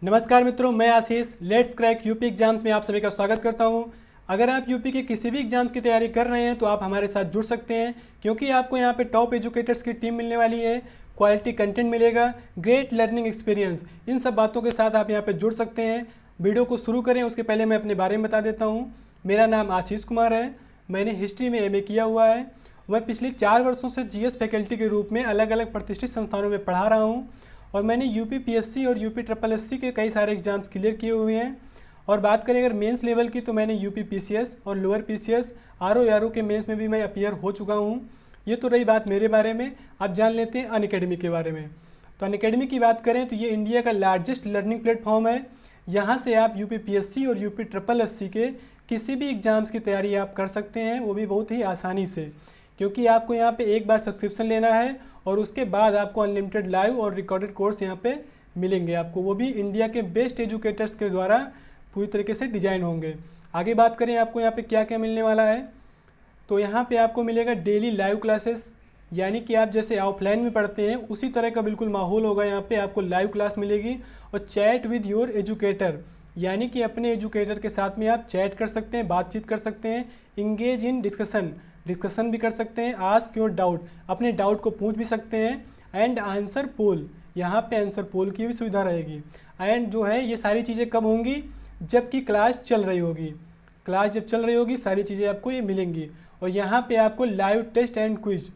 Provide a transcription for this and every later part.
नमस्कार मित्रों, मैं आशीष लेट्स क्रैक यूपी एग्जाम्स में आप सभी का स्वागत करता हूं। अगर आप यूपी के किसी भी एग्जाम्स की तैयारी कर रहे हैं तो आप हमारे साथ जुड़ सकते हैं, क्योंकि आपको यहां पे टॉप एजुकेटर्स की टीम मिलने वाली है, क्वालिटी कंटेंट मिलेगा, ग्रेट लर्निंग एक्सपीरियंस। इन सब बातों के साथ आप यहां पे जुड़ सकते हैं। वीडियो को शुरू करें उसके पहले मैं अपने बारे में बता देता हूँ। मेरा नाम आशीष कुमार है, मैंने हिस्ट्री में MA किया हुआ है। मैं पिछले 4 वर्षों से GS फैकल्टी के रूप में अलग अलग प्रतिष्ठित संस्थानों में पढ़ा रहा हूँ और मैंने यूपी PSC और यूपी SSS के कई सारे एग्जाम्स क्लियर किए हुए हैं। और बात करें अगर मेंस लेवल की तो मैंने यूपी PCS और लोअर PCS RO के मेंस में भी मैं अपीयर हो चुका हूँ। ये तो रही बात मेरे बारे में। अब जान लेते हैं अनअकैडमी के बारे में। तो अनअकैडमी की बात करें तो ये इंडिया का लार्जेस्ट लर्निंग प्लेटफॉर्म है। यहाँ से आप यूपी PSC और यूपी SSS के किसी भी एग्ज़ाम्स की तैयारी आप कर सकते हैं, वो भी बहुत ही आसानी से, क्योंकि आपको यहाँ पे एक बार सब्सक्रिप्शन लेना है और उसके बाद आपको अनलिमिटेड लाइव और रिकॉर्डेड कोर्स यहाँ पे मिलेंगे आपको, वो भी इंडिया के बेस्ट एजुकेटर्स के द्वारा पूरी तरीके से डिजाइन होंगे। आगे बात करें आपको यहाँ पे क्या क्या मिलने वाला है, तो यहाँ पे आपको मिलेगा डेली लाइव क्लासेस, यानी कि आप जैसे ऑफलाइन में पढ़ते हैं उसी तरह का बिल्कुल माहौल होगा। यहाँ पे आपको लाइव क्लास मिलेगी और चैट विद योर एजुकेटर, यानी कि अपने एजुकेटर के साथ में आप चैट कर सकते हैं, बातचीत कर सकते हैं, इंगेज इन डिस्कशन भी कर सकते हैं, आस्क योर डाउट, अपने डाउट को पूछ भी सकते हैं, एंड आंसर पोल, यहाँ पे आंसर पोल की भी सुविधा रहेगी। एंड जो है ये सारी चीज़ें कब होंगी, जबकि क्लास चल रही होगी। क्लास जब चल रही होगी सारी चीज़ें आपको ये मिलेंगी। और यहाँ पे आपको live test and quiz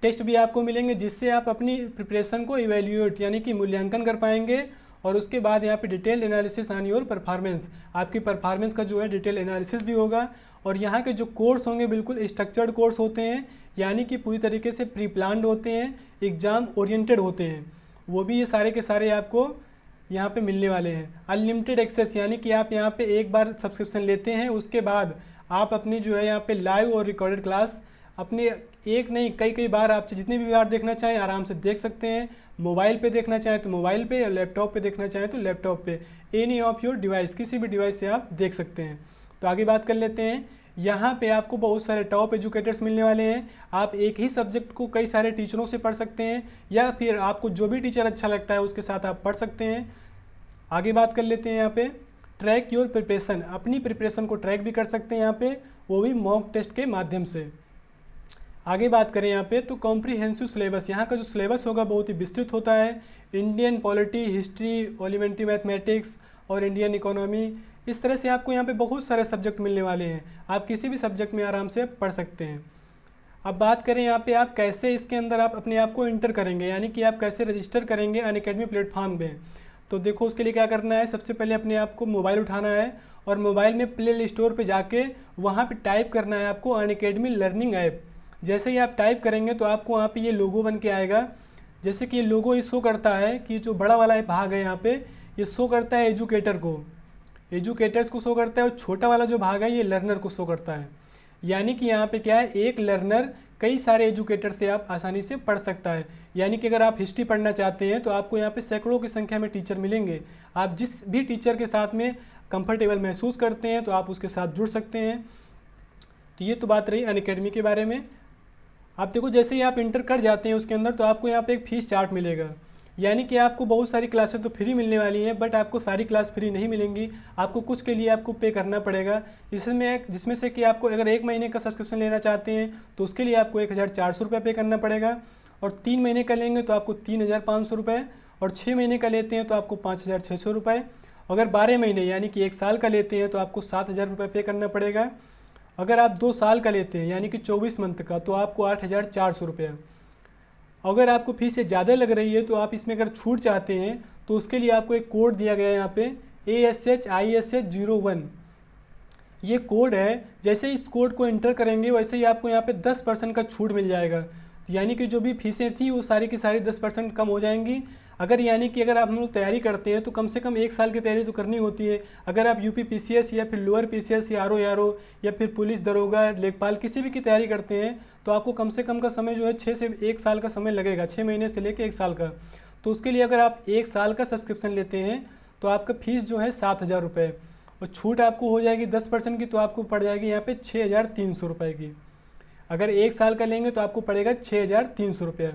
test भी आपको मिलेंगे, जिससे आप अपनी प्रिपरेशन को इवेल्यूएट यानी कि मूल्यांकन कर पाएंगे। और उसके बाद यहाँ पे detail analysis on your performance, आपकी परफॉर्मेंस का जो है डिटेल एनालिसिस भी होगा। और यहाँ के जो कोर्स होंगे बिल्कुल स्ट्रक्चर्ड कोर्स होते हैं, यानी कि पूरी तरीके से प्री प्लान्ड होते हैं, एग्ज़ाम ओरिएंटेड होते हैं। वो भी ये सारे के सारे आपको यहाँ पे मिलने वाले हैं। अनलिमिटेड एक्सेस, यानी कि आप यहाँ पे एक बार सब्सक्रिप्शन लेते हैं उसके बाद आप अपनी जो है यहाँ पे लाइव और रिकॉर्डेड क्लास अपने एक नहीं कई बार आप जितनी भी बार देखना चाहें आराम से देख सकते हैं। मोबाइल पे देखना चाहें तो मोबाइल पे, या लैपटॉप पे देखना चाहें तो लैपटॉप पे, एनी ऑफ योर डिवाइस, किसी भी डिवाइस से आप देख सकते हैं। तो आगे बात कर लेते हैं। यहाँ पे आपको बहुत सारे टॉप एजुकेटर्स मिलने वाले हैं। आप एक ही सब्जेक्ट को कई सारे टीचरों से पढ़ सकते हैं, या फिर आपको जो भी टीचर अच्छा लगता है उसके साथ आप पढ़ सकते हैं। आगे बात कर लेते हैं यहाँ पे ट्रैक योर प्रिपरेशन, अपनी प्रिपरेशन को ट्रैक भी कर सकते हैं यहाँ पे, वो भी मॉक टेस्ट के माध्यम से। आगे बात करें यहाँ पे तो कॉम्प्रिहेंसिव सिलेबस, यहाँ का जो सिलेबस होगा बहुत ही विस्तृत होता है। Indian polity, history, elementary mathematics और इंडियन इकोनॉमी, इस तरह से आपको यहाँ पे बहुत सारे सब्जेक्ट मिलने वाले हैं। आप किसी भी सब्जेक्ट में आराम से पढ़ सकते हैं। अब बात करें यहाँ पे आप कैसे इसके अंदर आप अपने आप को इंटर करेंगे, यानी कि आप कैसे रजिस्टर करेंगे अनअकैडमी प्लेटफॉर्म में। तो देखो उसके लिए क्या करना है, सबसे पहले अपने आप को मोबाइल उठाना है और मोबाइल में प्ले स्टोर पे जाके वहाँ पे टाइप करना है आपको अनअकैडमी लर्निंग ऐप। जैसे ही आप टाइप करेंगे तो आपको वहाँ पे ये लोगो बन के आएगा। जैसे कि ये लोगो शो करता है कि जो बड़ा वाला भाग है यहाँ पे ये शो करता है एजुकेटर्स को शो करता है, और छोटा वाला जो भाग है ये लर्नर को शो करता है। यानी कि यहाँ पे क्या है, एक लर्नर कई सारे एजुकेटर से आप आसानी से पढ़ सकता है। यानी कि अगर आप हिस्ट्री पढ़ना चाहते हैं तो आपको यहाँ पे सैकड़ों की संख्या में टीचर मिलेंगे। आप जिस भी टीचर के साथ में कंफर्टेबल महसूस करते हैं तो आप उसके साथ जुड़ सकते हैं। तो ये तो बात रही अनअकैडमी के बारे में। आप देखो जैसे ही आप इंटर कर जाते हैं उसके अंदर तो आपको यहाँ पे एक फ़ीस चार्ट मिलेगा, यानी कि आपको बहुत सारी क्लासेस तो फ्री मिलने वाली हैं, बट आपको सारी क्लास फ्री नहीं मिलेंगी। आपको कुछ के लिए आपको पे करना पड़ेगा, जिसमें से कि आपको अगर 1 महीने का सब्सक्रिप्शन लेना चाहते हैं तो उसके लिए आपको 1400 रुपये पे करना पड़ेगा, और 3 महीने का लेंगे तो आपको 3500 रुपये, और 6 महीने का लेते हैं तो आपको 5600 रुपये। अगर 12 महीने यानी कि 1 साल का लेते हैं तो आपको 7000 रुपये पे करना पड़ेगा। अगर आप 2 साल का लेते हैं यानी कि 24 मंथ का तो आपको 8400 रुपये। अगर आपको फीस से ज़्यादा लग रही है तो आप इसमें अगर छूट चाहते हैं तो उसके लिए आपको एक कोड दिया गया है यहाँ पे ASHISH01। ये कोड है, जैसे इस कोड को इंटर करेंगे वैसे ही आपको यहाँ पे 10% का छूट मिल जाएगा। यानी कि जो भी फीसें थी वो सारी की सारी 10% कम हो जाएंगी। यानी कि अगर आप हम लोग तैयारी करते हैं तो कम से कम 1 साल की तैयारी तो करनी होती है। अगर आप यूपी PCS या फिर लोअर PCS या RO या फिर पुलिस दरोगा लेखपाल किसी भी की तैयारी करते हैं तो आपको कम से कम का समय जो है 6 से 1 साल का समय लगेगा, 6 महीने से लेकर 1 साल का। तो उसके लिए अगर आप 1 साल का सब्सक्रिप्शन लेते हैं तो आपका फ़ीस जो है 7000 रुपये, और छूट आपको हो जाएगी 10% की, तो आपको पड़ जाएगी यहाँ पे 6300 रुपये की। अगर 1 साल का लेंगे तो आपको पड़ेगा 6300 रुपये।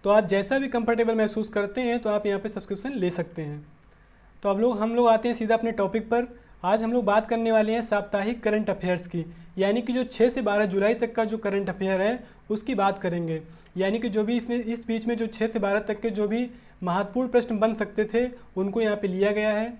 तो आप जैसा भी कंफर्टेबल महसूस करते हैं तो आप यहाँ पे सब्सक्रिप्शन ले सकते हैं। तो अब हम लोग आते हैं सीधा अपने टॉपिक पर। आज हम लोग बात करने वाले हैं साप्ताहिक करंट अफेयर्स की, यानी कि जो 6 से 12 जुलाई तक का जो करंट अफेयर है उसकी बात करेंगे। यानी कि जो भी इसमें इस बीच में जो 6 से 12 तक के जो भी महत्वपूर्ण प्रश्न बन सकते थे उनको यहाँ पे लिया गया है।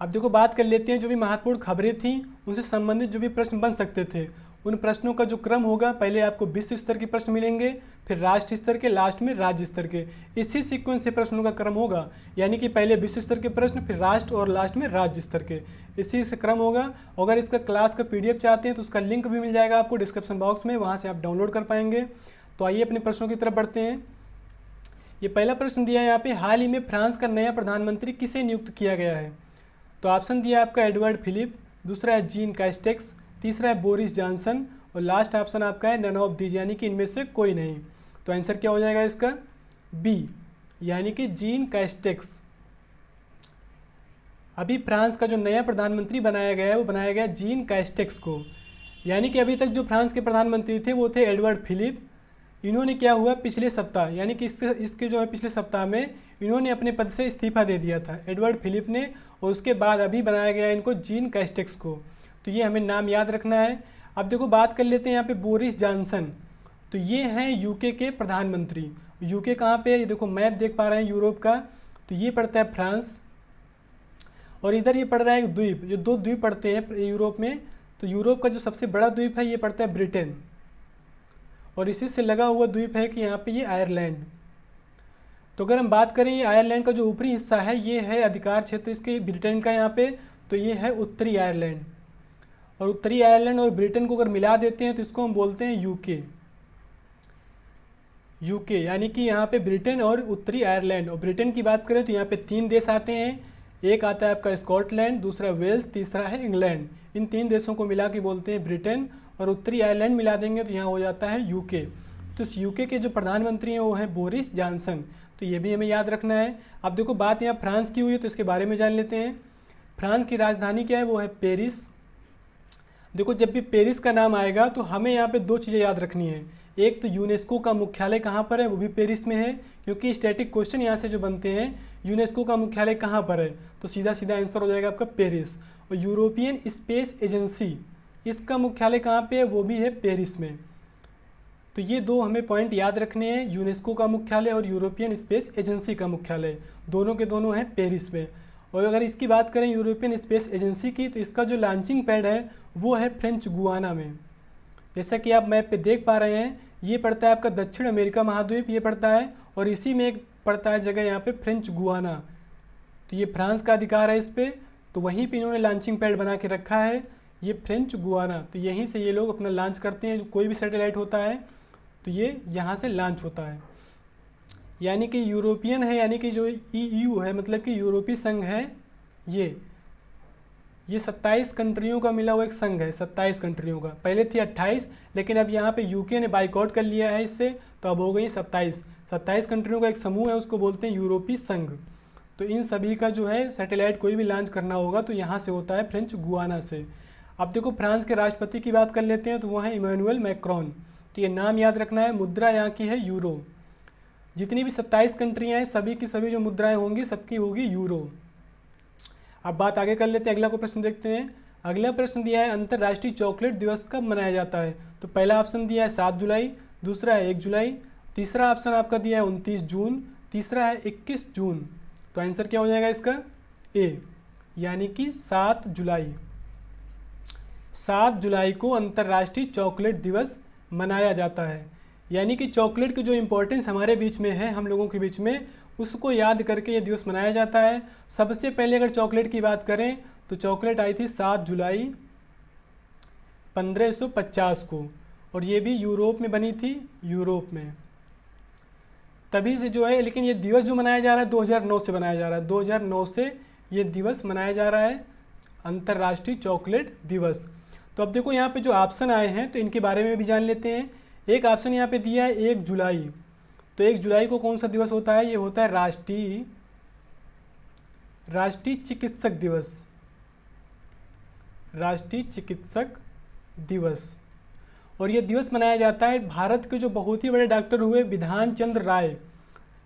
अब देखो बात कर लेते हैं जो भी महत्वपूर्ण खबरें थी उनसे संबंधित जो भी प्रश्न बन सकते थे उन प्रश्नों का जो क्रम होगा, पहले आपको विश्व स्तर के प्रश्न मिलेंगे, फिर राष्ट्र स्तर के, लास्ट में राज्य स्तर के। इसी सीक्वेंस से प्रश्नों का क्रम होगा, यानी कि पहले विश्व स्तर के प्रश्न, फिर राष्ट्र और लास्ट में राज्य स्तर के, इसी से क्रम होगा। अगर इसका क्लास का PDF चाहते हैं तो उसका लिंक भी मिल जाएगा आपको डिस्क्रिप्शन बॉक्स में, वहाँ से आप डाउनलोड कर पाएंगे। तो आइए अपने प्रश्नों की तरफ बढ़ते हैं। ये पहला प्रश्न दिया है यहाँ पे, हाल ही में फ्रांस का नया प्रधानमंत्री किसे नियुक्त किया गया है? तो ऑप्शन दिया है आपका एडवर्ड फिलिप, दूसरा है जीन कैस्टेक्स, तीसरा है बोरिस जॉनसन और लास्ट ऑप्शन आपका है नन ऑफ दीज, यानी कि इनमें से कोई नहीं। तो आंसर क्या हो जाएगा इसका? बी, यानी कि जीन कैस्टेक्स। अभी फ्रांस का जो नया प्रधानमंत्री बनाया गया है वो बनाया गया जीन कैस्टेक्स को। यानी कि अभी तक जो फ्रांस के प्रधानमंत्री थे वो थे एडवर्ड फिलिप। इन्होंने क्या हुआ पिछले सप्ताह, यानी कि इसके जो है पिछले सप्ताह में इन्होंने अपने पद से इस्तीफा दे दिया था एडवर्ड फिलिप ने, और उसके बाद अभी बनाया गया इनको जीन कैस्टेक्स को। तो ये हमें नाम याद रखना है। अब देखो बात कर लेते हैं यहाँ पे बोरिस जॉनसन। तो ये हैं यूके के प्रधानमंत्री। यूके कहाँ पे है? ये देखो मैप देख पा रहे हैं यूरोप का, तो ये पड़ता है फ्रांस और इधर ये पड़ रहा है एक द्वीप, ये 2 द्वीप पड़ते हैं यूरोप में। तो यूरोप का जो सबसे बड़ा द्वीप है ये पड़ता है ब्रिटेन, और इसी से लगा हुआ द्वीप है कि यहाँ पे ये आयरलैंड। तो अगर हम बात करें ये आयरलैंड का जो ऊपरी हिस्सा है ये है अधिकार क्षेत्र इसके ब्रिटेन का यहाँ पे, तो ये है उत्तरी आयरलैंड। और उत्तरी आयरलैंड और ब्रिटेन को अगर मिला देते हैं तो इसको हम बोलते हैं यूके, यानी कि यहाँ पे ब्रिटेन और उत्तरी आयरलैंड। और ब्रिटेन की बात करें तो यहाँ पे 3 देश आते हैं, एक आता है आपका स्कॉटलैंड, दूसरा वेल्स, तीसरा है इंग्लैंड। इन 3 देशों को मिला के बोलते हैं ब्रिटेन, और उत्तरी आयरलैंड मिला देंगे तो यहाँ हो जाता है यूके। तो इस यूके के जो प्रधानमंत्री हैं वो है बोरिस जॉनसन, तो ये भी हमें याद रखना है। अब देखो बात यहाँ फ्रांस की हुई है तो इसके बारे में जान लेते हैं। फ्रांस की राजधानी क्या है? वो है पेरिस। देखो जब भी पेरिस का नाम आएगा तो हमें यहाँ पे 2 चीज़ें याद रखनी है। एक तो यूनेस्को का मुख्यालय कहाँ पर है, वो भी पेरिस में है, क्योंकि स्टैटिक क्वेश्चन यहाँ से जो बनते हैं यूनेस्को का मुख्यालय कहाँ पर है, तो सीधा सीधा आंसर हो जाएगा आपका पेरिस। और यूरोपियन स्पेस एजेंसी, इसका मुख्यालय कहाँ पे है? वो भी है पेरिस में। तो ये 2 हमें पॉइंट याद रखने हैं, यूनेस्को का मुख्यालय और यूरोपियन स्पेस एजेंसी का मुख्यालय, दोनों के दोनों हैं पेरिस में। और अगर इसकी बात करें यूरोपियन स्पेस एजेंसी की, तो इसका जो लॉन्चिंग पैड है वो है फ्रेंच गुआना में। जैसा कि आप मैप पे देख पा रहे हैं ये पड़ता है आपका दक्षिण अमेरिका महाद्वीप, ये पड़ता है, और इसी में एक पड़ता है जगह यहाँ पे फ्रेंच गुआना। तो ये फ्रांस का अधिकार है इस पर, तो वहीं पर इन्होंने लॉन्चिंग पैड बना के रखा है, ये फ्रेंच गुआना। तो यहीं से ये लोग अपना लॉन्च करते हैं, जो कोई भी सैटेलाइट होता है तो ये यहाँ से लॉन्च होता है। यानी कि यूरोपियन है, यानी कि जो EU है, मतलब कि यूरोपीय संघ है, ये 27 कंट्रियों का मिला हुआ एक संघ है, 27 कंट्रियों का। पहले थी 28, लेकिन अब यहाँ पे यूके ने बाइकआउट कर लिया है इससे, तो अब हो गई 27 कंट्रियों का एक समूह है, उसको बोलते हैं यूरोपीय संघ। तो इन सभी का जो है सैटेलाइट कोई भी लॉन्च करना होगा तो यहाँ से होता है फ्रेंच गुआना से। अब देखो फ्रांस के राष्ट्रपति की बात कर लेते हैं, तो वो है इमैनुअल मैक्रोन। तो ये नाम याद रखना है। मुद्रा यहाँ की है यूरो। जितनी भी 27 कंट्रियाँ हैं सभी की सभी जो मुद्राएं होंगी सबकी होगी यूरो। अब बात आगे कर लेते हैं, अगला को प्रश्न देखते हैं। अगला प्रश्न दिया है अंतर्राष्ट्रीय चॉकलेट दिवस कब मनाया जाता है? तो पहला ऑप्शन दिया है 7 जुलाई, दूसरा है 1 जुलाई, तीसरा ऑप्शन आपका दिया है 29 जून, तीसरा है 21 जून। तो आंसर क्या हो जाएगा इसका? ए, यानी कि 7 जुलाई। 7 जुलाई को अंतर्राष्ट्रीय चॉकलेट दिवस मनाया जाता है। यानी कि चॉकलेट की जो इम्पोर्टेंस हमारे बीच में है, हम लोगों के बीच में, उसको याद करके ये दिवस मनाया जाता है। सबसे पहले अगर चॉकलेट की बात करें तो चॉकलेट आई थी 7 जुलाई 1550 को, और ये भी यूरोप में बनी थी, यूरोप में। तभी से जो है, लेकिन ये दिवस जो मनाया जा रहा है 2009 से मनाया जा रहा है, 2009 से ये दिवस मनाया जा रहा है, अंतर्राष्ट्रीय चॉकलेट दिवस। तो अब देखो यहाँ पे जो ऑप्शन आए हैं तो इनके बारे में भी जान लेते हैं। एक ऑप्शन यहाँ पे दिया है 1 जुलाई। तो 1 जुलाई को कौन सा दिवस होता है? ये होता है राष्ट्रीय चिकित्सक दिवस, राष्ट्रीय चिकित्सक दिवस। और ये दिवस मनाया जाता है भारत के जो बहुत ही बड़े डॉक्टर हुए विधान चंद्र राय,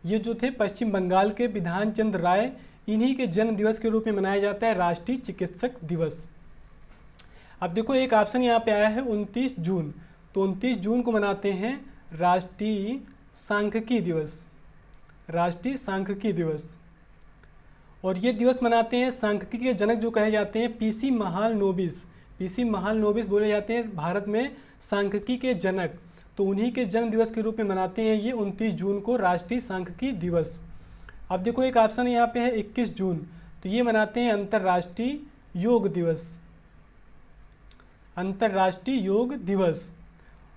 ये जो थे पश्चिम बंगाल के विधान चंद्र राय, इन्हीं के जन्म दिवस के रूप में मनाया जाता है राष्ट्रीय चिकित्सक दिवस। अब देखो एक ऑप्शन यहाँ पे आया है 29 जून, तो 29 जून को मनाते हैं राष्ट्रीय सांख्यिकी दिवस, राष्ट्रीय सांख्यिकी दिवस। और ये दिवस मनाते हैं सांख्यिकी के जनक जो कहे जाते हैं पीसी महालनोबिस, पीसी महालनोबिस बोले जाते हैं भारत में सांख्यिकी के जनक, तो उन्हीं के जन्म दिवस के रूप में मनाते हैं ये 29 जून को राष्ट्रीय सांख्यिकी दिवस। अब देखो एक ऑप्शन यहाँ पे है 21 जून, तो ये मनाते हैं अंतर्राष्ट्रीय योग दिवस, अंतर्राष्ट्रीय योग दिवस।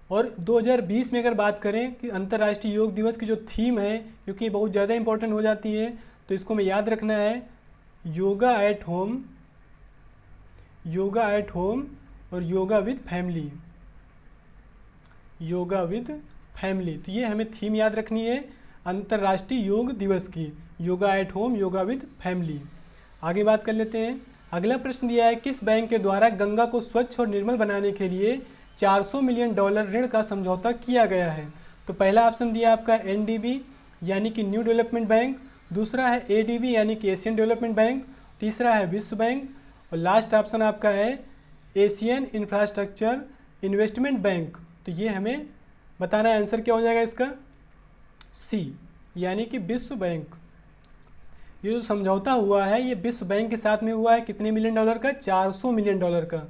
और 2020 में अगर बात करें कि अंतर्राष्ट्रीय योग दिवस की जो थीम है, क्योंकि ये बहुत ज़्यादा इंपॉर्टेंट हो जाती है, तो इसको हमें याद रखना है yoga at home, yoga at home और yoga with family, yoga with family. तो ये हमें थीम याद रखनी है अंतर्राष्ट्रीय योग दिवस की, yoga at home, yoga with family. आगे बात कर लेते हैं। अगला प्रश्न दिया है किस बैंक के द्वारा गंगा को स्वच्छ और निर्मल बनाने के लिए $400 मिलियन ऋण का समझौता किया गया है? तो पहला ऑप्शन दिया आपका एनडीबी यानी कि न्यू डेवलपमेंट बैंक, दूसरा है एडीबी यानी कि एशियन डेवलपमेंट बैंक, तीसरा है विश्व बैंक और लास्ट ऑप्शन आपका है एशियन इंफ्रास्ट्रक्चर इन्वेस्टमेंट बैंक। तो ये हमें बताना है आंसर क्या हो जाएगा इसका, सी यानी कि विश्व बैंक। ये जो समझौता हुआ है ये विश्व बैंक के साथ में हुआ है, कितने मिलियन डॉलर का, $400 मिलियन का,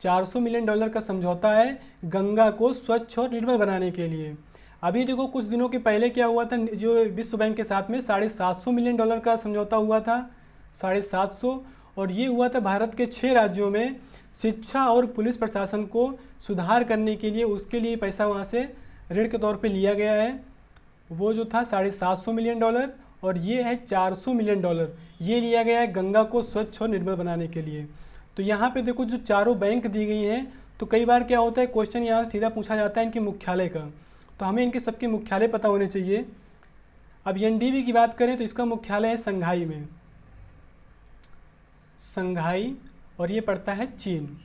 $400 मिलियन का समझौता है गंगा को स्वच्छ और निर्मल बनाने के लिए। अभी देखो कुछ दिनों के पहले क्या हुआ था, जो विश्व बैंक के साथ में $750 मिलियन का समझौता हुआ था, 750, और ये हुआ था भारत के 6 राज्यों में शिक्षा और पुलिस प्रशासन को सुधार करने के लिए, उसके लिए पैसा वहाँ से ऋण के तौर पे लिया गया है। वो जो था $750 मिलियन और ये है $400 मिलियन, ये लिया गया है गंगा को स्वच्छ और निर्मल बनाने के लिए। तो यहाँ पे देखो जो चारों बैंक दी गई हैं, तो कई बार क्या होता है क्वेश्चन यहाँ सीधा पूछा जाता है इनके मुख्यालय का, तो हमें इनके सबके मुख्यालय पता होने चाहिए। अब एनडीबी की बात करें तो इसका मुख्यालय है संघाई में, संघाई, और ये पड़ता है चीन,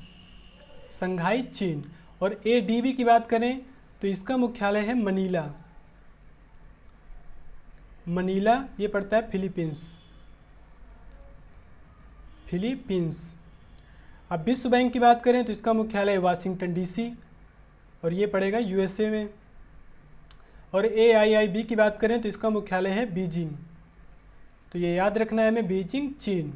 संघाई चीन। और एडीबी की बात करें तो इसका मुख्यालय है मनीला, मनीला, ये पड़ता है फिलीपींस, फिलीपींस। अब विश्व बैंक की बात करें तो इसका मुख्यालय है वाशिंगटन डीसी और ये पड़ेगा यूएसए में। और एआईआईबी की बात करें तो इसका मुख्यालय है बीजिंग, तो ये याद रखना है हमें, बीजिंग चीन।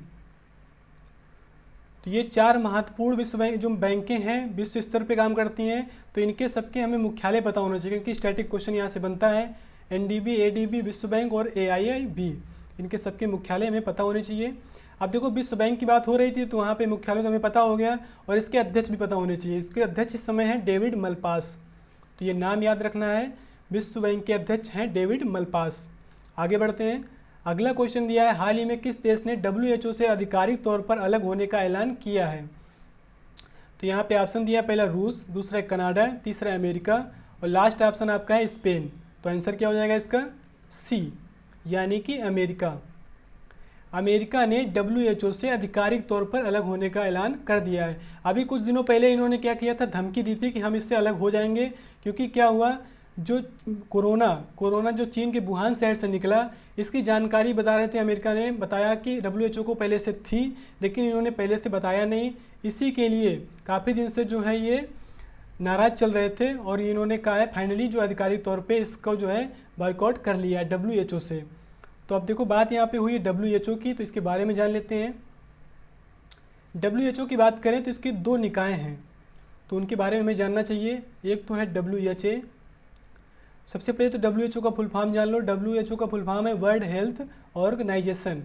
तो ये 4 महत्वपूर्ण विश्व बैंक जो बैंकें हैं विश्व स्तर पे काम करती हैं, तो इनके सबके हमें मुख्यालय पता होना चाहिए, क्योंकि स्टैटिक क्वेश्चन यहाँ से बनता है। एनडीबी, एडीबी, विश्व बैंक और एआईआईबी, इनके सबके मुख्यालय हमें पता होने चाहिए। अब देखो विश्व बैंक की बात हो रही थी तो वहाँ पे मुख्यालय तो हमें पता हो गया, और इसके अध्यक्ष भी पता होने चाहिए। इसके अध्यक्ष इस समय हैं डेविड मलपास, तो ये नाम याद रखना है, विश्व बैंक के अध्यक्ष हैं डेविड मलपास। आगे बढ़ते हैं। अगला क्वेश्चन दिया है हाल ही में किस देश ने WHO से आधिकारिक तौर पर अलग होने का ऐलान किया है? तो यहाँ पे ऑप्शन दिया, पहला रूस, दूसरा कनाडा, तीसरा अमेरिका और लास्ट ऑप्शन आपका है स्पेन। तो आंसर क्या हो जाएगा इसका, सी यानी कि अमेरिका। अमेरिका ने WHO से आधिकारिक तौर पर अलग होने का ऐलान कर दिया है। अभी कुछ दिनों पहले इन्होंने क्या किया था, धमकी दी थी कि हम इससे अलग हो जाएंगे, क्योंकि क्या हुआ, जो कोरोना जो चीन के वुहान शहर से निकला, इसकी जानकारी बता रहे थे। अमेरिका ने बताया कि WHO को पहले से थी, लेकिन इन्होंने पहले से बताया नहीं, इसी के लिए काफ़ी दिन से जो है ये नाराज़ चल रहे थे, और इन्होंने कहा है फाइनली जो आधिकारिक तौर पे इसको जो है बॉयकॉट कर लिया है WHO से। तो अब देखो बात यहाँ पे हुई है WHO की, तो इसके बारे में जान लेते हैं। WHO की बात करें तो इसके 2 निकाय हैं, तो उनके बारे में हमें जानना चाहिए। एक तो है WHA, सबसे पहले तो WHO का फुल फॉर्म जान लो। WHO का फुल फॉर्म है वर्ल्ड हेल्थ ऑर्गेनाइजेशन,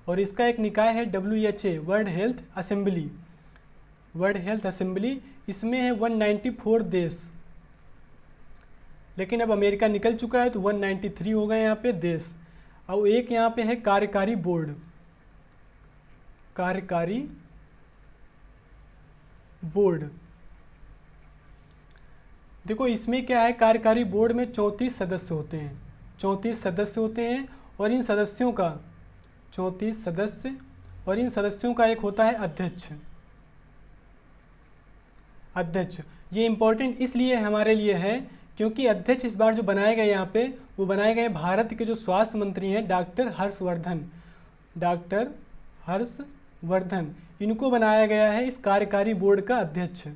और इसका एक निकाय है WHA, world health assembly, world health assembly. इसमें है 194 देश, लेकिन अब अमेरिका निकल चुका है तो 193 हो गए यहाँ पे देश। और एक यहाँ पे है कार्यकारी बोर्ड, कार्यकारी बोर्ड। देखो इसमें क्या है, कार्यकारी बोर्ड में 34 सदस्य होते हैं, 34 सदस्य होते हैं, और इन सदस्यों का 34 सदस्य, और इन सदस्यों का एक होता है अध्यक्ष, अध्यक्ष। ये इम्पोर्टेंट इसलिए हमारे लिए है क्योंकि अध्यक्ष इस बार जो बनाए गए यहाँ पे वो बनाए गए भारत के जो स्वास्थ्य मंत्री हैं डॉक्टर हर्षवर्धन। डॉक्टर हर्षवर्धन इनको बनाया गया है इस कार्यकारी बोर्ड का अध्यक्ष।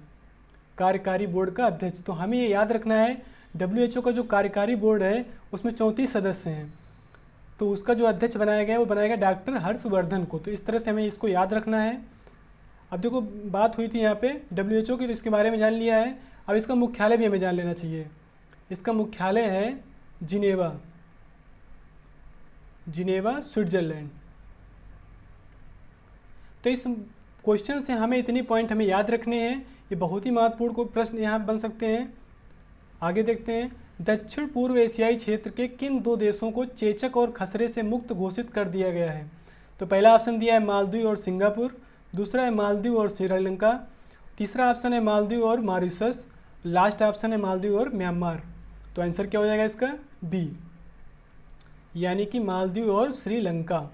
कार्यकारी बोर्ड का अध्यक्ष। तो हमें ये याद रखना है WHO का जो कार्यकारी बोर्ड है उसमें 34 सदस्य हैं, तो उसका जो अध्यक्ष बनाया गया है वो बनाया गया डॉक्टर हर्षवर्धन को। तो इस तरह से हमें इसको याद रखना है। अब देखो बात हुई थी यहाँ पे WHO की, तो इसके बारे में जान लिया है। अब इसका मुख्यालय भी हमें जान लेना चाहिए। इसका मुख्यालय है जिनेवा, जिनेवा स्विट्जरलैंड। तो इस क्वेश्चन से हमें इतनी पॉइंट हमें याद रखने हैं। ये बहुत ही महत्वपूर्ण प्रश्न यहाँ बन सकते हैं। आगे देखते हैं, दक्षिण पूर्व एशियाई क्षेत्र के किन 2 देशों को चेचक और खसरे से मुक्त घोषित कर दिया गया है? तो पहला ऑप्शन दिया है मालदीव और सिंगापुर, दूसरा है मालदीव और श्रीलंका, तीसरा ऑप्शन है मालदीव और मॉरिशस, लास्ट ऑप्शन है मालदीव और म्यांमार। तो आंसर क्या हो जाएगा इसका? बी, यानी कि मालदीव और श्रीलंका।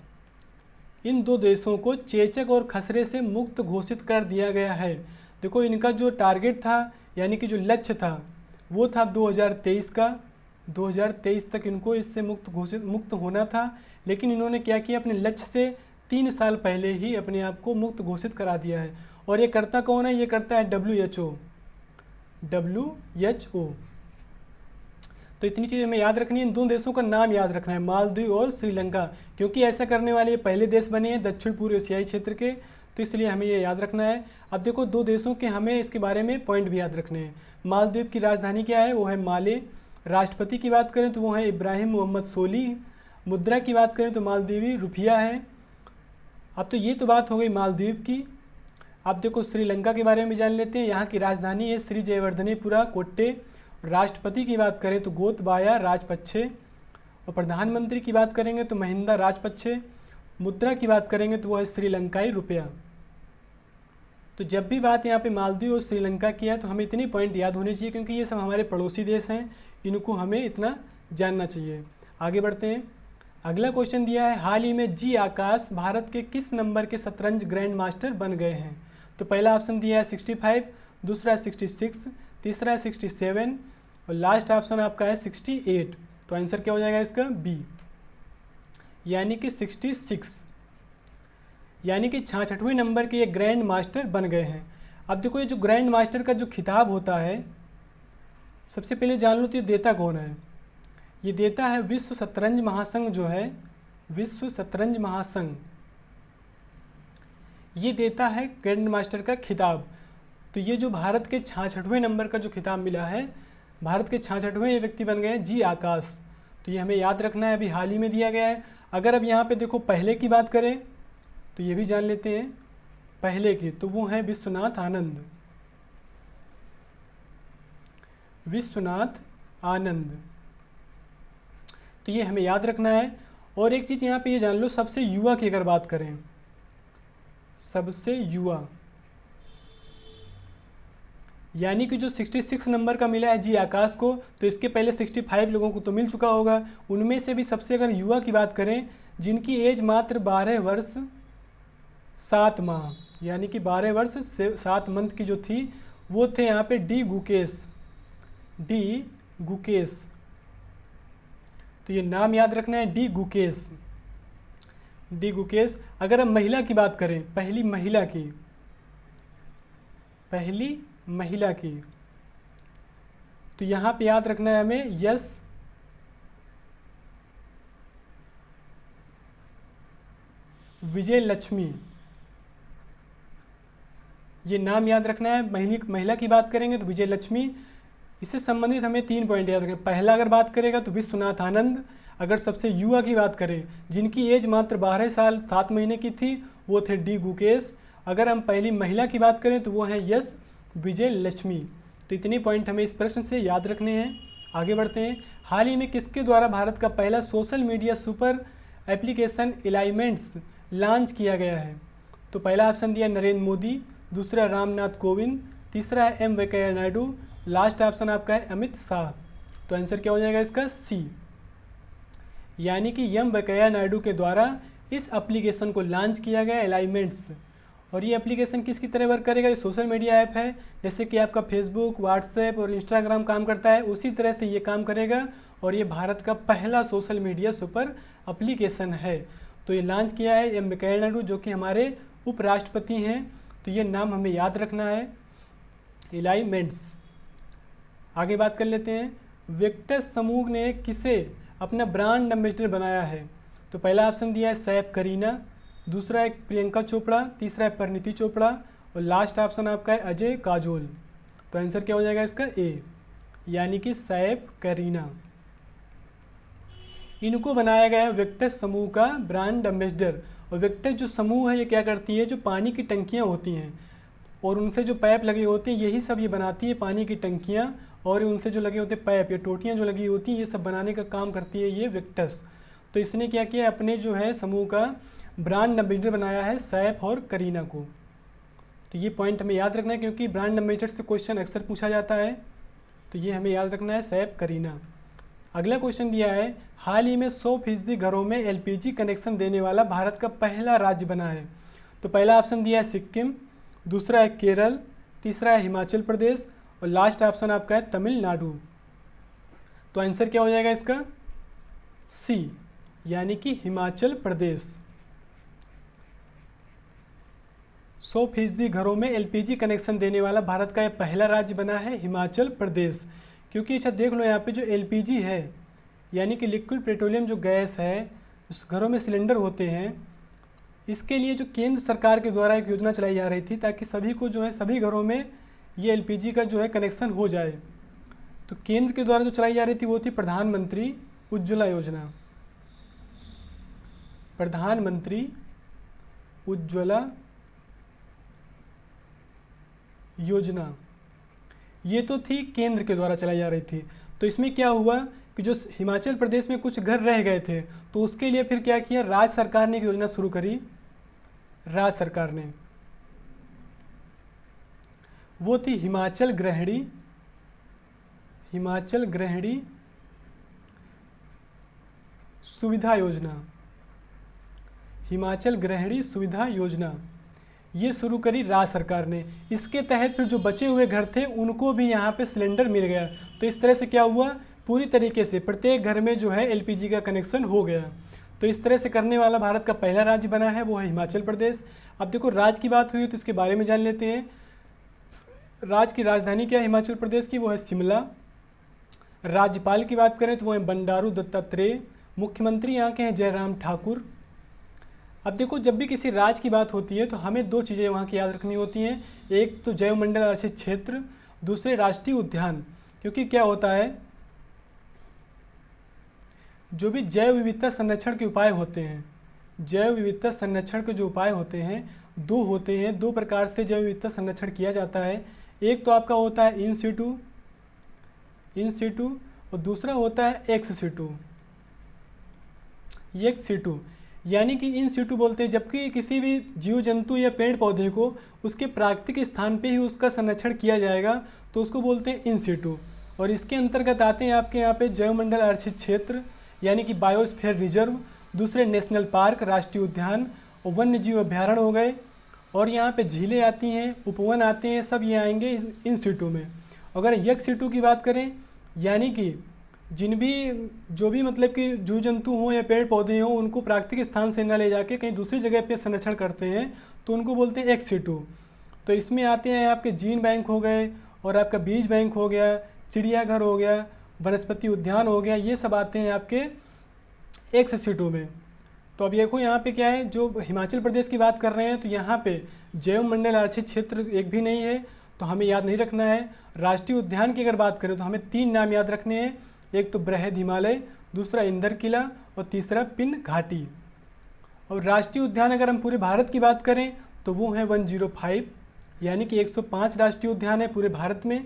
इन 2 देशों को चेचक और खसरे से मुक्त घोषित कर दिया गया है। देखो इनका जो टारगेट था यानी कि जो लक्ष्य था वो था 2023 का। 2023 तक इनको इससे मुक्त होना था, लेकिन इन्होंने क्या किया, अपने लक्ष्य से 3 साल पहले ही अपने आप को मुक्त घोषित करा दिया है। और ये करता कौन है? ये करता है WHO। तो इतनी चीज़ हमें याद रखनी है। इन 2 देशों का नाम याद रखना है, मालदीव और श्रीलंका, क्योंकि ऐसा करने वाले ये पहले देश बने हैं दक्षिण पूर्व एशियाई क्षेत्र के, तो इसलिए हमें ये याद रखना है। अब देखो 2 देशों के हमें इसके बारे में पॉइंट भी याद रखने हैं। मालदीव की राजधानी क्या है? वो है माले। राष्ट्रपति की बात करें तो वो है इब्राहिम मोहम्मद सोली। मुद्रा की बात करें तो मालदीवी रुपया है। अब तो ये तो बात हो गई मालदीव की। अब देखो श्रीलंका के बारे में जान लेते हैं। यहाँ की राजधानी है श्री जयवर्धनेपुरा कोट्टे। राष्ट्रपति की बात करें तो गोतबाया राजपक्षे, और प्रधानमंत्री की बात करेंगे तो महिंदा राजपक्षे। मुद्रा की बात करेंगे तो वो है श्रीलंकाई रुपया। तो जब भी बात यहाँ पे मालदीव और श्रीलंका की है तो हमें इतनी पॉइंट याद होनी चाहिए, क्योंकि ये सब हमारे पड़ोसी देश हैं, इनको हमें इतना जानना चाहिए। आगे बढ़ते हैं। अगला क्वेश्चन दिया है, हाल ही में जी आकाश भारत के किस नंबर के शतरंज ग्रैंड मास्टर बन गए हैं? तो पहला ऑप्शन दिया है 65, दूसरा है 66, तीसरा है 67 और लास्ट ऑप्शन आपका है 68। तो आंसर क्या हो जाएगा इसका? बी, यानी कि 66, यानी कि 66वें नंबर के ये ग्रैंड मास्टर बन गए हैं। अब देखो ये जो ग्रैंड मास्टर का जो खिताब होता है, सबसे पहले जान लो तो ये देता कौन है? ये देता है विश्व शतरंज महासंघ, जो है विश्व शतरंज महासंघ, ये देता है ग्रैंड मास्टर का खिताब। तो ये जो भारत के 66वें नंबर का जो खिताब मिला है, भारत के 66वें ये व्यक्ति बन गए हैं जी आकाश। तो ये हमें याद रखना है, अभी हाल ही में दिया गया है। अगर अब यहाँ पे देखो पहले की बात करें तो ये भी जान लेते हैं पहले की, तो वो हैं विश्वनाथ आनंद, विश्वनाथ आनंद। तो ये हमें याद रखना है। और एक चीज़ यहाँ पे ये जान लो, सबसे युवा की अगर बात करें, सबसे युवा यानी कि जो 66 नंबर का मिला है जी आकाश को, तो इसके पहले 65 लोगों को तो मिल चुका होगा। उनमें से भी सबसे अगर युवा की बात करें, जिनकी एज मात्र 12 वर्ष 7 माह, यानी कि 12 वर्ष 7 मंथ की जो थी, वो थे यहाँ पे डी गुकेश, डी गुकेश। तो ये नाम याद रखना है, डी गुकेश, डी गुकेश। अगर हम महिला की बात करें, पहली महिला की, पहली महिला की, तो यहाँ पे याद रखना है हमें यस विजय लक्ष्मी, ये नाम याद रखना है। महिला की बात करेंगे तो विजय लक्ष्मी। इससे संबंधित हमें 3 पॉइंट याद रखें। पहला अगर बात करेगा तो विश्वनाथ आनंद। अगर सबसे युवा की बात करें, जिनकी एज मात्र 12 साल 7 महीने की थी, वो थे डी गुकेश। अगर हम पहली महिला की बात करें तो वो है यस विजय लक्ष्मी। तो इतने पॉइंट हमें इस प्रश्न से याद रखने हैं। आगे बढ़ते हैं। हाल ही में किसके द्वारा भारत का पहला social media super application Elyments launch किया गया है? तो पहला ऑप्शन दिया नरेंद्र मोदी, दूसरा रामनाथ कोविंद, तीसरा है M Venkaiah Naidu, last option आपका है अमित शाह। तो आंसर क्या हो जाएगा इसका? सी, यानी कि एम वेंकैया नायडू के द्वारा इस एप्लीकेशन को लॉन्च किया गया एलाइनमेंट्स। और ये एप्लीकेशन किसकी तरह वर्क करेगा, ये सोशल मीडिया ऐप है, जैसे कि आपका फेसबुक, व्हाट्सएप और इंस्टाग्राम काम करता है, उसी तरह से ये काम करेगा। और ये भारत का पहला सोशल मीडिया सुपर एप्लीकेशन है। तो ये लॉन्च किया है एम वेंकैया नायडू, जो कि हमारे उपराष्ट्रपति हैं। तो ये नाम हमें याद रखना है, इलाई मेंट्स। आगे बात कर लेते हैं, वेक्टस समूह ने किसे अपना ब्रांड एम्बेसडर बनाया है। तो पहला ऑप्शन दिया है सैफ करीना, दूसरा है प्रियंका चोपड़ा, तीसरा है परिणीति चोपड़ा और लास्ट ऑप्शन आपका है अजय काजोल। तो आंसर क्या हो जाएगा इसका, ए, यानी कि सैफ करीना। इनको बनाया गया है वेक्टस समूह का ब्रांड एम्बेसडर। और वेक्टस जो समूह है ये क्या करती है, जो पानी की टंकियाँ होती हैं और उनसे जो पाइप लगे होते हैं, यही सब ये बनाती है, पानी की टंकियाँ और उनसे जो लगे होते हैं पाइप या टोटियाँ जो लगी होती हैं, ये सब बनाने का काम करती है ये वेक्टस। तो इसने क्या किया, अपने जो है समूह का ब्रांड एम्बेसडर बनाया है सैफ और करीना को। तो ये पॉइंट हमें याद रखना है, क्योंकि ब्रांड एम्बेसडर से क्वेश्चन अक्सर पूछा जाता है। तो ये हमें याद रखना है, सैफ करीना। अगला क्वेश्चन दिया है, हाल ही में 100% घरों में एलपीजी कनेक्शन देने वाला भारत का पहला राज्य बना है। तो पहला ऑप्शन दिया है सिक्किम, दूसरा है केरल, तीसरा है हिमाचल प्रदेश और लास्ट ऑप्शन आपका है तमिलनाडु। तो आंसर क्या हो जाएगा इसका, सी, यानी कि हिमाचल प्रदेश। 100% घरों में एलपीजी कनेक्शन देने वाला भारत का यह पहला राज्य बना है हिमाचल प्रदेश। क्योंकि अच्छा देख लो, यहाँ पे जो एलपीजी है यानी कि लिक्विड पेट्रोलियम जो गैस है, उस घरों में सिलेंडर होते हैं, इसके लिए जो केंद्र सरकार के द्वारा एक योजना चलाई जा रही थी, ताकि सभी को जो है सभी घरों में ये एलपीजी का जो है कनेक्शन हो जाए। तो केंद्र के द्वारा जो चलाई जा रही थी वो थी प्रधानमंत्री उज्ज्वला योजना। प्रधानमंत्री उज्ज्वला योजना, ये तो थी केंद्र के द्वारा चलाई जा रही थी। तो इसमें क्या हुआ कि जो हिमाचल प्रदेश में कुछ घर रह गए थे, तो उसके लिए फिर क्या किया, राज्य सरकार ने एक योजना शुरू करी। राज्य सरकार ने, वो थी हिमाचल गृहिणी सुविधा योजना। हिमाचल गृहिणी सुविधा योजना ये शुरू करी राज्य सरकार ने। इसके तहत फिर जो बचे हुए घर थे उनको भी यहाँ पे सिलेंडर मिल गया। तो इस तरह से क्या हुआ, पूरी तरीके से प्रत्येक घर में जो है एलपीजी का कनेक्शन हो गया। तो इस तरह से करने वाला भारत का पहला राज्य बना है, वो है हिमाचल प्रदेश। अब देखो राज्य की बात हुई तो इसके बारे में जान लेते हैं। राज्य की राजधानी क्या है हिमाचल प्रदेश की, वो है शिमला। राज्यपाल की बात करें तो वो है बंडारू दत्तात्रेय। मुख्यमंत्री यहाँ के हैं जयराम ठाकुर। अब देखो, जब भी किसी राज्य की बात होती है तो हमें दो चीज़ें वहाँ की याद रखनी होती हैं, एक तो जैव मंडल आरक्षित क्षेत्र, दूसरे राष्ट्रीय उद्यान। क्योंकि क्या होता है, जो भी जैव विविधता संरक्षण के उपाय होते हैं, जैव विविधता संरक्षण के जो उपाय होते हैं दो होते हैं, दो प्रकार से जैव विविधता संरक्षण किया जाता है। एक तो आपका होता है इन सीटू और दूसरा होता है एक्स सीटू। यानी कि इन सीटू बोलते हैं जबकि किसी भी जीव जंतु या पेड़ पौधे को उसके प्राकृतिक स्थान पे ही उसका संरक्षण किया जाएगा, तो उसको बोलते हैं इन सीटू। और इसके अंतर्गत आते हैं आपके यहाँ पे जैव मंडल आरक्षित क्षेत्र यानी कि बायोस्फीयर रिजर्व, दूसरे नेशनल पार्क राष्ट्रीय उद्यान और वन्य जीव अभ्यारण्य हो गए। और यहाँ पे झीलें आती हैं, उपवन आते हैं, सब ये आएंगे इन सीटू में। अगर यक सीटू की बात करें, यानी कि जो भी मतलब कि जीव जंतु हों या पेड़ पौधे हों उनको प्राकृतिक स्थान से न ले जाके कहीं दूसरी जगह पे संरक्षण करते हैं, तो उनको बोलते हैं एक्स सीटू। तो इसमें आते हैं आपके जीन बैंक हो गए और आपका बीज बैंक हो गया, चिड़ियाघर हो गया, वनस्पति उद्यान हो गया, ये सब आते हैं आपके एक्स सीटू में। तो अब देखो यहाँ पे क्या है, जो हिमाचल प्रदेश की बात कर रहे हैं तो यहाँ पे जैव मंडल आरक्षित क्षेत्र एक भी नहीं है, तो हमें याद नहीं रखना है। राष्ट्रीय उद्यान की अगर बात करें तो हमें 3 नाम याद रखने हैं, एक तो बृहद हिमालय, दूसरा इंदर किला और तीसरा पिन घाटी। और राष्ट्रीय उद्यान अगर हम पूरे भारत की बात करें तो वो है 105, यानी कि 105 राष्ट्रीय उद्यान है पूरे भारत में।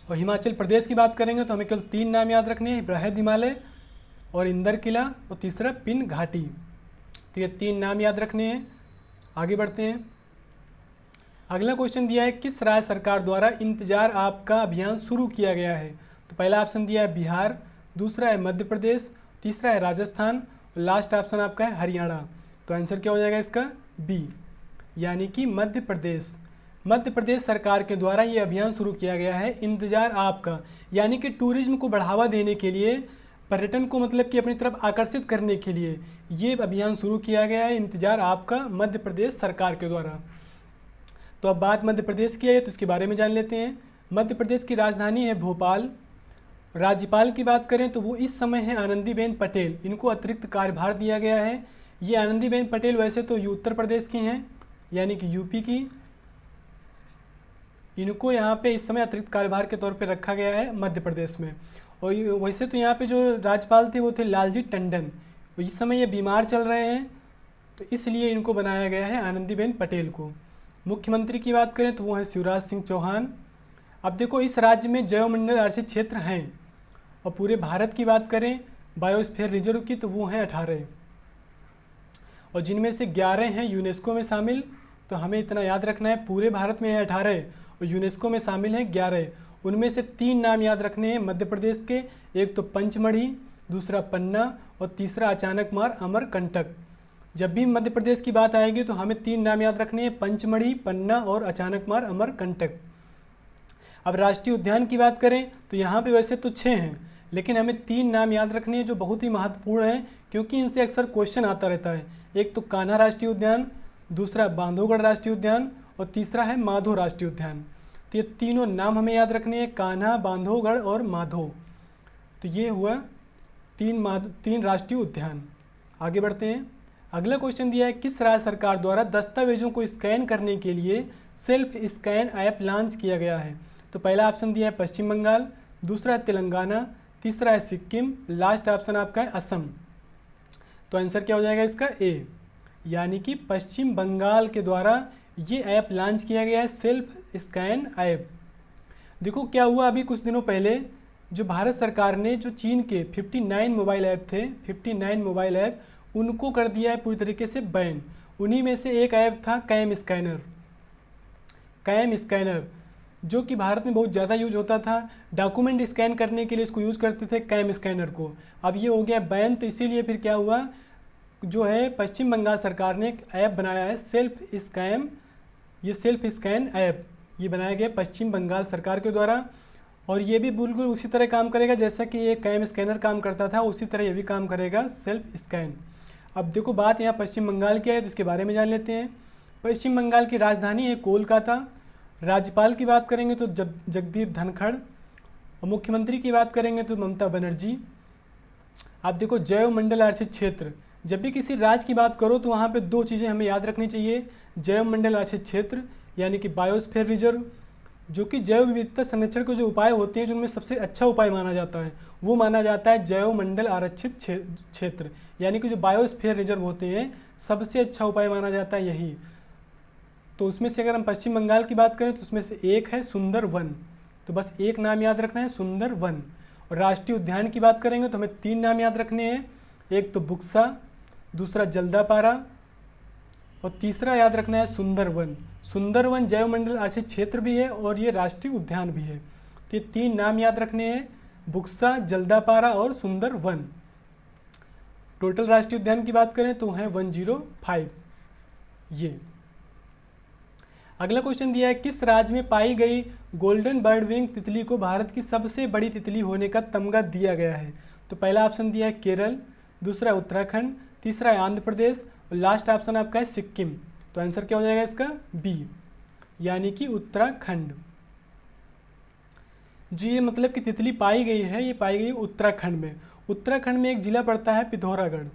और हिमाचल प्रदेश की बात करेंगे तो हमें केवल 3 नाम याद रखने हैं, बृहद हिमालय और इंदर किला और तीसरा पिन घाटी। तो ये 3 नाम याद रखने हैं। आगे बढ़ते हैं। अगला क्वेश्चन दिया है, किस राज्य सरकार द्वारा इंतजार आपका अभियान शुरू किया गया है। तो पहला ऑप्शन दिया है बिहार, दूसरा है मध्य प्रदेश, तीसरा है राजस्थान और लास्ट ऑप्शन आपका है हरियाणा। तो आंसर क्या हो जाएगा इसका? बी, यानी कि मध्य प्रदेश। मध्य प्रदेश सरकार के द्वारा ये अभियान शुरू किया गया है इंतजार आपका, यानी कि टूरिज्म को बढ़ावा देने के लिए, पर्यटन को मतलब कि अपनी तरफ आकर्षित करने के लिए ये अभियान शुरू किया गया है इंतजार आपका मध्य प्रदेश सरकार के द्वारा। तो अब बात मध्य प्रदेश की है तो इसके बारे में जान लेते हैं। मध्य प्रदेश की राजधानी है भोपाल। राज्यपाल की बात करें तो वो इस समय है आनंदीबेन पटेल, इनको अतिरिक्त कार्यभार दिया गया है। ये आनंदीबेन पटेल वैसे तो उत्तर प्रदेश की हैं, यानी कि यूपी की, इनको यहाँ पे इस समय अतिरिक्त कार्यभार के तौर पे रखा गया है मध्य प्रदेश में। और वैसे तो यहाँ पे जो राज्यपाल थे वो थे लालजी टंडन, इस समय ये बीमार चल रहे हैं तो इसलिए इनको बनाया गया है आनंदीबेन पटेल को। मुख्यमंत्री की बात करें तो वो है शिवराज सिंह चौहान। अब देखो इस राज्य में जैवमंडल आरक्षित क्षेत्र हैं और पूरे भारत की बात करें बायोस्फीयर रिजर्व की तो वो हैं 18, और जिनमें से 11 हैं यूनेस्को में शामिल। तो हमें इतना याद रखना है, पूरे भारत में है 18 और यूनेस्को में शामिल हैं 11। उनमें से 3 नाम याद रखने हैं मध्य प्रदेश के, एक तो पंचमढ़ी, दूसरा पन्ना और तीसरा अचानकमार अमरकंटक। जब भी मध्य प्रदेश की बात आएगी तो हमें 3 नाम याद रखने हैं, पंचमढ़ी, पन्ना और अचानकमार अमरकंटक। अब राष्ट्रीय उद्यान की बात करें तो यहाँ पे वैसे तो 6 हैं, लेकिन हमें 3 नाम याद रखने हैं जो बहुत ही महत्वपूर्ण हैं क्योंकि इनसे अक्सर क्वेश्चन आता रहता है। एक तो कान्हा राष्ट्रीय उद्यान, दूसरा बांधवगढ़ राष्ट्रीय उद्यान और तीसरा है माधो राष्ट्रीय उद्यान। तो ये तीनों नाम हमें याद रखने हैं, कान्हा, बांधवगढ़ और माधो। तो ये हुआ 3 राष्ट्रीय उद्यान। आगे बढ़ते हैं। अगला क्वेश्चन दिया है किस राज्य सरकार द्वारा दस्तावेजों को स्कैन करने के लिए सेल्फ स्कैन ऐप लॉन्च किया गया है? तो पहला ऑप्शन दिया है पश्चिम बंगाल, दूसरा है तेलंगाना, तीसरा है सिक्किम, लास्ट ऑप्शन आपका है असम। तो आंसर क्या हो जाएगा इसका? ए, यानी कि पश्चिम बंगाल के द्वारा ये ऐप लॉन्च किया गया है सेल्फ स्कैन ऐप। देखो क्या हुआ, अभी कुछ दिनों पहले जो भारत सरकार ने जो चीन के 59 मोबाइल ऐप थे, 59 मोबाइल ऐप, उनको कर दिया है पूरी तरीके से बैन। उन्हीं में से एक ऐप था कैम स्कैनर। कैम स्कैनर जो कि भारत में बहुत ज़्यादा यूज होता था, डॉक्यूमेंट स्कैन करने के लिए इसको यूज़ करते थे कैम स्कैनर को। अब ये हो गया बैन, तो इसीलिए फिर क्या हुआ, जो है पश्चिम बंगाल सरकार ने एक ऐप बनाया है सेल्फ स्कैन, ये सेल्फ स्कैन ऐप ये बनाया गया पश्चिम बंगाल सरकार के द्वारा। और ये भी बिल्कुल उसी तरह काम करेगा जैसा कि ये कैम स्कैनर काम करता था, उसी तरह ये भी काम करेगा सेल्फ स्कैन। अब देखो बात यहाँ पश्चिम बंगाल की है तो इसके बारे में जान लेते हैं। पश्चिम बंगाल की राजधानी है कोलकाता। राज्यपाल की बात करेंगे तो जगदीप धनखड़ और मुख्यमंत्री की बात करेंगे तो ममता बनर्जी। आप देखो जैव मंडल आरक्षित क्षेत्र, जब भी किसी राज्य की बात करो तो वहाँ पे 2 चीज़ें हमें याद रखनी चाहिए। जैव मंडल आरक्षित क्षेत्र यानी कि बायोस्फीयर रिजर्व, जो कि जैव विविधता संरक्षण के जो उपाय होते हैं, जिनमें सबसे अच्छा उपाय माना जाता है वो माना जाता है जैव मंडल आरक्षित क्षेत्र, यानी कि जो बायोस्फीयर रिजर्व होते हैं सबसे अच्छा उपाय माना जाता है यही। तो उसमें से अगर हम पश्चिम बंगाल की बात करें तो उसमें से एक है सुंदर वन, तो बस एक नाम याद रखना है सुंदर वन। और राष्ट्रीय उद्यान की बात करेंगे तो हमें 3 नाम याद रखने हैं, एक तो बुक्सा, दूसरा जल्दापारा और तीसरा याद रखना है सुंदरवन। सुंदरवन जैव मंडल आरक्षित क्षेत्र भी है और ये राष्ट्रीय उद्यान भी है। तो ये 3 नाम याद रखने हैं, बुक्सा, जल्दापारा और सुंदरवन। टोटल राष्ट्रीय उद्यान की बात करें तो है 105 ये। अगला क्वेश्चन दिया है किस राज्य में पाई गई गोल्डन बर्ड विंग तितली को भारत की सबसे बड़ी तितली होने का तमगा दिया गया है? तो पहला ऑप्शन दिया है केरल, दूसरा है उत्तराखंड, तीसरा है आंध्र प्रदेश और लास्ट ऑप्शन आपका है सिक्किम। तो आंसर क्या हो जाएगा इसका? बी, यानी कि उत्तराखंड। जो ये मतलब कि तितली पाई गई है ये पाई गई उत्तराखंड में। उत्तराखंड में एक जिला पड़ता है पिथौरागढ़।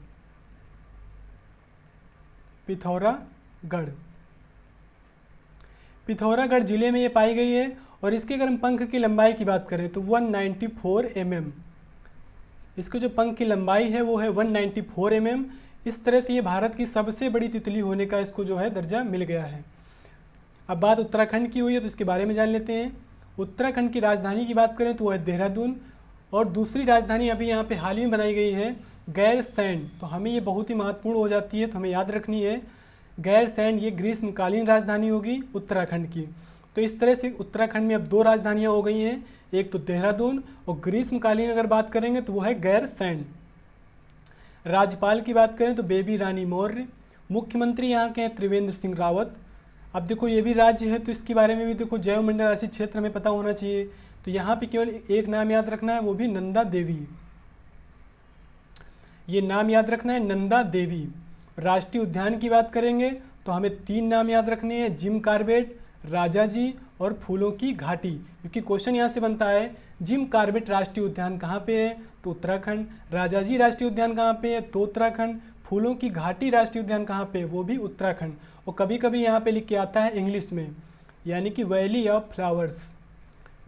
पिथौरागढ़ जिले में ये पाई गई है और इसके अगर हम पंख की लंबाई की बात करें तो 194 mm। इसके जो पंख की लंबाई है वो है 194 mm। इस तरह से ये भारत की सबसे बड़ी तितली होने का इसको जो है दर्जा मिल गया है। अब बात उत्तराखंड की हुई है तो इसके बारे में जान लेते हैं। उत्तराखंड की राजधानी की बात करें तो वह है देहरादून और दूसरी राजधानी अभी यहाँ पे हाल ही में बनाई गई है गैरसैंण। तो हमें ये बहुत ही महत्वपूर्ण हो जाती है, तो हमें याद रखनी है गैरसैंण, ये ग्रीष्मकालीन राजधानी होगी उत्तराखंड की। तो इस तरह से उत्तराखंड में अब 2 राजधानियाँ हो गई हैं, एक तो देहरादून, और ग्रीष्मकालीन अगर बात करेंगे तो वो है गैरसैंण। राज्यपाल की बात करें तो बेबी रानी मौर्य। मुख्यमंत्री यहाँ के हैं त्रिवेंद्र सिंह रावत। अब देखो ये भी राज्य है तो इसके बारे में भी देखो जैव मंडल आरक्षित क्षेत्र हमें पता होना चाहिए। तो यहाँ पे केवल एक नाम याद रखना है, वो भी नंदा देवी। ये नाम याद रखना है, नंदा देवी। राष्ट्रीय उद्यान की बात करेंगे तो हमें 3 नाम याद रखने हैं, जिम कॉर्बेट, राजाजी और फूलों की घाटी। क्योंकि क्वेश्चन यहाँ से बनता है जिम कॉर्बेट राष्ट्रीय उद्यान कहाँ पे है, तो उत्तराखंड। राजाजी राष्ट्रीय उद्यान कहाँ पे है, तो उत्तराखंड। फूलों की घाटी राष्ट्रीय उद्यान कहाँ पे है, वो भी उत्तराखंड। और कभी कभी यहाँ पे लिख के आता है इंग्लिश में, यानी कि valley of flowers.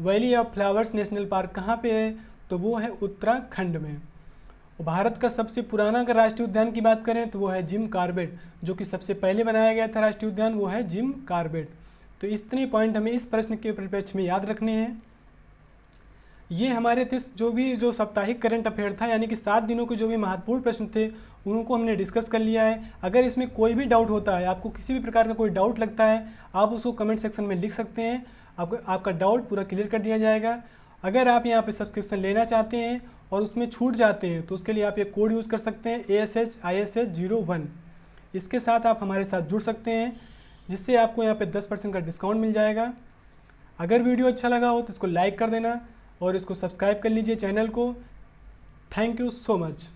Valley of flowers national park कहाँ पे है, तो वो है उत्तराखंड में। और भारत का सबसे पुराना अगर राष्ट्रीय उद्यान की बात करें तो वो है जिम कॉर्बेट, जो कि सबसे पहले बनाया गया था राष्ट्रीय उद्यान, वो है जिम कॉर्बेट। तो इतने पॉइंट हमें इस प्रश्न के परिप्रेक्ष्य में याद रखने हैं। ये हमारे थे जो साप्ताहिक करंट अफेयर था, यानी कि 7 दिनों के जो भी महत्वपूर्ण प्रश्न थे उनको हमने डिस्कस कर लिया है। अगर इसमें कोई भी डाउट होता है, आपको किसी भी प्रकार का कोई डाउट लगता है, आप उसको कमेंट सेक्शन में लिख सकते हैं। आपका डाउट पूरा क्लियर कर दिया जाएगा। अगर आप यहाँ पे सब्सक्रिप्शन लेना चाहते हैं और उसमें छूट जाते हैं तो उसके लिए आप ये कोड यूज़ कर सकते हैं ASHISH01। इसके साथ आप हमारे साथ जुड़ सकते हैं, जिससे आपको यहाँ पे 10% का डिस्काउंट मिल जाएगा। अगर वीडियो अच्छा लगा हो तो इसको लाइक कर देना और इसको सब्सक्राइब कर लीजिए चैनल को। Thank you so much.